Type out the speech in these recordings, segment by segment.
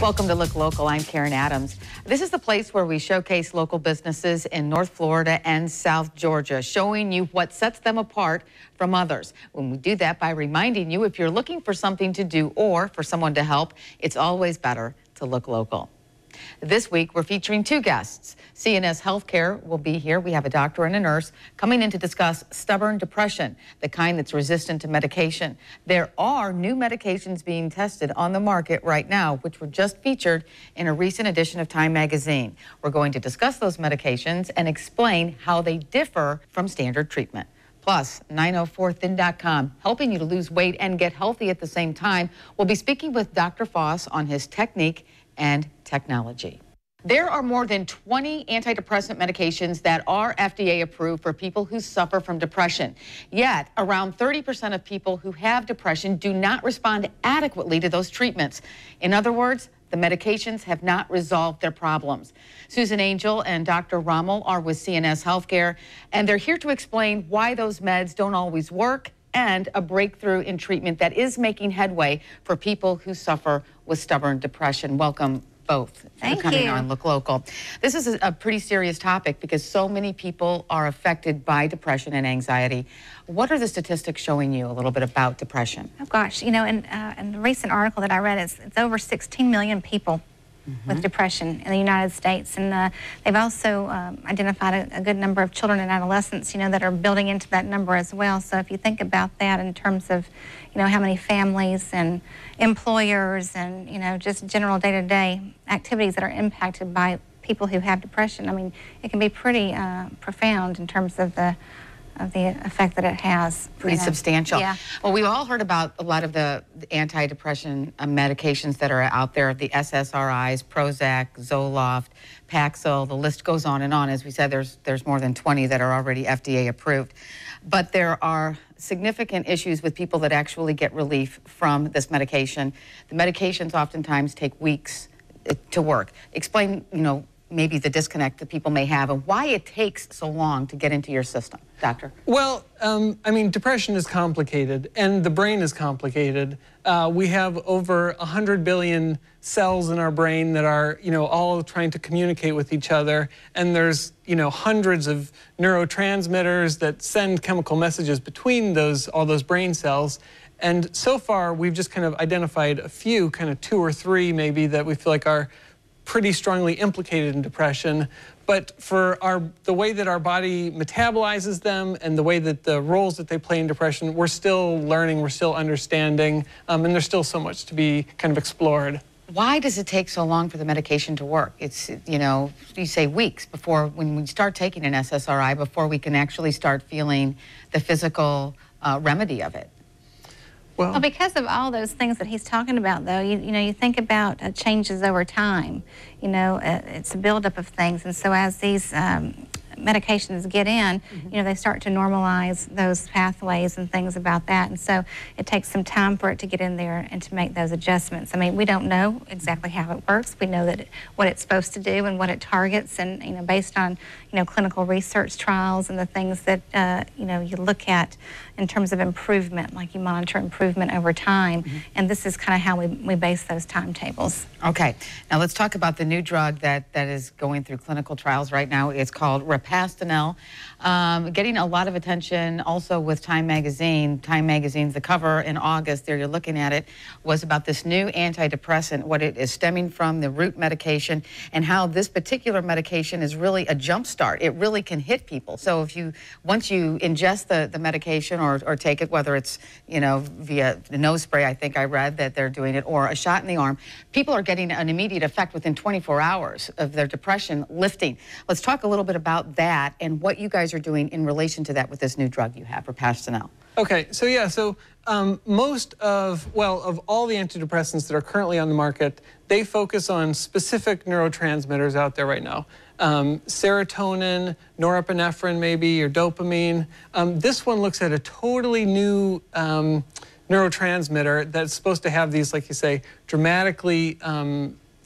Welcome to Look Local. I'm Karen Adams. This is the place where we showcase local businesses in North Florida and South Georgia, showing you what sets them apart from others. When we do that by reminding you, if you're looking for something to do or for someone to help, it's always better to look local. This week, we're featuring two guests. CNS Healthcare will be here. We have a doctor and a nurse coming in to discuss stubborn depression, the kind that's resistant to medication. There are new medications being tested on the market right now, which were just featured in a recent edition of Time magazine. We're going to discuss those medications and explain how they differ from standard treatment. Plus, 904thin.com, helping you to lose weight and get healthy at the same time. We'll be speaking with Dr. Foss on his technique and technology. There are more than 20 antidepressant medications that are FDA approved for people who suffer from depression. Yet, around 30% of people who have depression do not respond adequately to those treatments. In other words, the medications have not resolved their problems. Susan Angel and Dr. Rommel are with CNS Healthcare, and they're here to explain why those meds don't always work and a breakthrough in treatment that is making headway for people who suffer with stubborn depression. Welcome both for coming on Look Local. This is a pretty serious topic because so many people are affected by depression and anxiety. What are the statistics showing you a little bit about depression? Oh gosh, you know, in the recent article that I read, it's over 16 million people with depression in the United States, and they've also identified a good number of children and adolescents, you know, that are building into that number as well. So if you think about that in terms of, you know, how many families and employers and, you know, just general day-to-day activities that are impacted by people who have depression, I mean, it can be pretty profound in terms of the effect that it has. Pretty substantial. Yeah. Well, we've all heard about a lot of the antidepressant medications that are out there, the SSRIs, Prozac, Zoloft, Paxil, the list goes on and on. As we said, there's more than 20 that are already FDA approved. But there are significant issues with people that actually get relief from this medication. The medications oftentimes take weeks to work. Explain, you know, maybe the disconnect that people may have and why it takes so long to get into your system, doctor. Well, I mean, depression is complicated and the brain is complicated. We have over 100 billion cells in our brain that are, you know, all trying to communicate with each other. And there's, you know, hundreds of neurotransmitters that send chemical messages between all those brain cells. And so far, we've just kind of identified a few, kind of 2 or 3 maybe, that we feel like are pretty strongly implicated in depression, but for the way that our body metabolizes them and the way that the roles that they play in depression, we're still learning, we're still understanding, and there's still so much to be kind of explored. Why does it take so long for the medication to work? It's, you know, you say weeks before, when we start taking an SSRI, before we can actually start feeling the physical remedy of it. Well, because of all those things that he's talking about, though, you know, you think about changes over time. You know, it's a buildup of things, and so as these medications get in, you know, they start to normalize those pathways and things about that, and so it takes some time for it to get in there and to make those adjustments. I mean, we don't know exactly how it works. We know that what it's supposed to do and what it targets, and, you know, based on, you know, clinical research trials and the things that, you know, you look at in terms of improvement, like you monitor improvement over time, and this is kind of how we base those timetables. Okay, now let's talk about the new drug that is going through clinical trials right now. It's called Repastinel, getting a lot of attention also with Time magazine. Time magazine's the cover in August, there you're looking at it, was about this new antidepressant, what it is stemming from, the root medication, and how this particular medication is really a jump start. It really can hit people. So if once you ingest the medication or take it, whether it's, you know, via the nose spray, I think I read that they're doing it, or a shot in the arm, people are getting an immediate effect within 24 hours of their depression lifting. Let's talk a little bit about that and what you guys are doing in relation to that with this new drug you have, Repastinel. Okay, so yeah, most of all the antidepressants that are currently on the market, they focus on specific neurotransmitters out there right now. Serotonin, norepinephrine maybe, or dopamine. This one looks at a totally new neurotransmitter that's supposed to have these, like you say, dramatically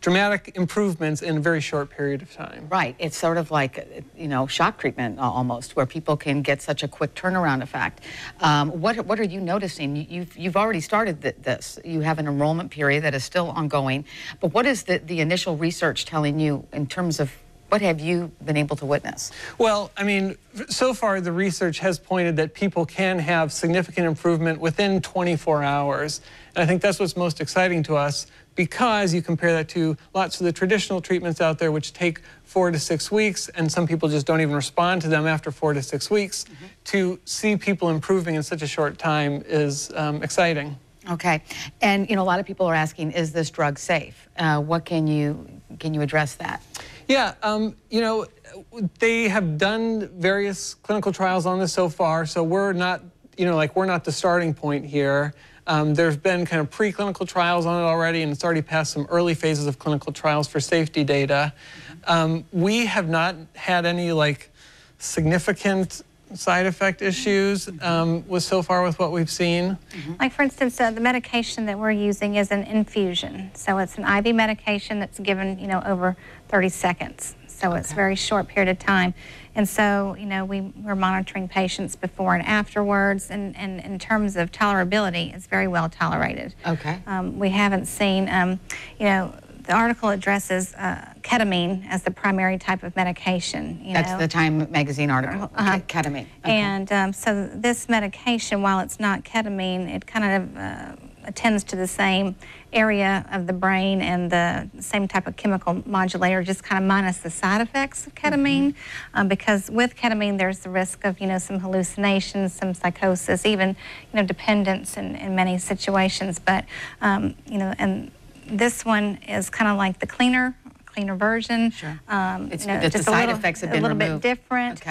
dramatic improvements in a very short period of time. Right. It's sort of like, you know, shock treatment almost, where people can get such a quick turnaround effect. What are you noticing? You've already started this. You have an enrollment period that is still ongoing. But what is the initial research telling you in terms of what have you been able to witness? Well, I mean, so far the research has pointed that people can have significant improvement within 24 hours. And I think that's what's most exciting to us, because you compare that to lots of the traditional treatments out there, which take 4 to 6 weeks, and some people just don't even respond to them after 4 to 6 weeks. To see people improving in such a short time is exciting. Okay. And, you know, a lot of people are asking, is this drug safe? What can you address that? Yeah, you know, they have done various clinical trials on this so far, so we're not, you know, like, we're not the starting point here. There's been kind of preclinical trials on it already, and it's already passed some early phases of clinical trials for safety data. We have not had any, like, significant side effect issues so far with what we've seen. Like, for instance, the medication that we're using is an infusion. So it's an IV medication that's given, you know, over 30 seconds. So it's a very short period of time. And so, you know, we're monitoring patients before and afterwards. And in terms of tolerability, it's very well tolerated. Okay. We haven't seen, you know, the article addresses ketamine as the primary type of medication. That's the Time magazine article, ketamine. Okay. And so this medication, while it's not ketamine, it kind of attends to the same area of the brain and the same type of chemical modulator, just kind of minus the side effects of ketamine. Because with ketamine, there's the risk of, you know, some hallucinations, some psychosis, even, you know, dependence in many situations. But, you know, and this one is kind of like the cleaner version. Sure. It's, you know, just the side effects have been removed. A little bit different,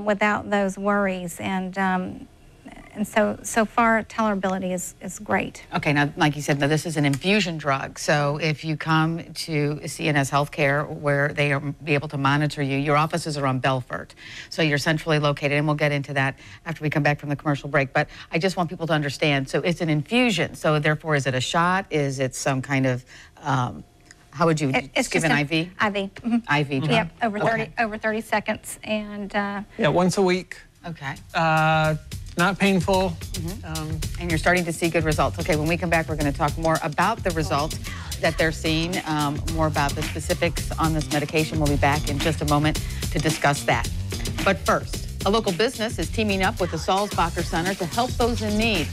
without those worries. And so far, tolerability is great. Okay, now, like you said, now this is an infusion drug. So if you come to CNS Healthcare, where they are be able to monitor you, your offices are on Belfort. So you're centrally located, and we'll get into that after we come back from the commercial break. But I just want people to understand, so it's an infusion. So therefore, is it a shot? Is it some kind of, how would you give an IV? IV. IV drug. Yep, over 30 seconds. And yeah, once a week. Okay. Not painful. And you're starting to see good results. Okay, when we come back, we're going to talk more about the results that they're seeing, more about the specifics on this medication. We'll be back in just a moment to discuss that. But first, a local business is teaming up with the Salzbacher Center to help those in need.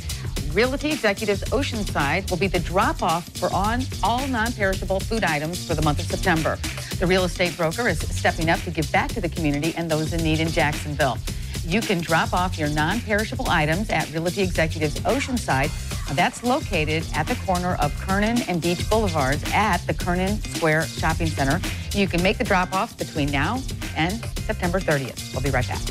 Realty Executives Oceanside will be the drop-off for all non-perishable food items for the month of September. The real estate broker is stepping up to give back to the community and those in need in Jacksonville. You can drop off your non-perishable items at Realty Executives Oceanside. That's located at the corner of Kernan and Beach Boulevards at the Kernan Square Shopping Center. You can make the drop-offs between now and September 30th. We'll be right back.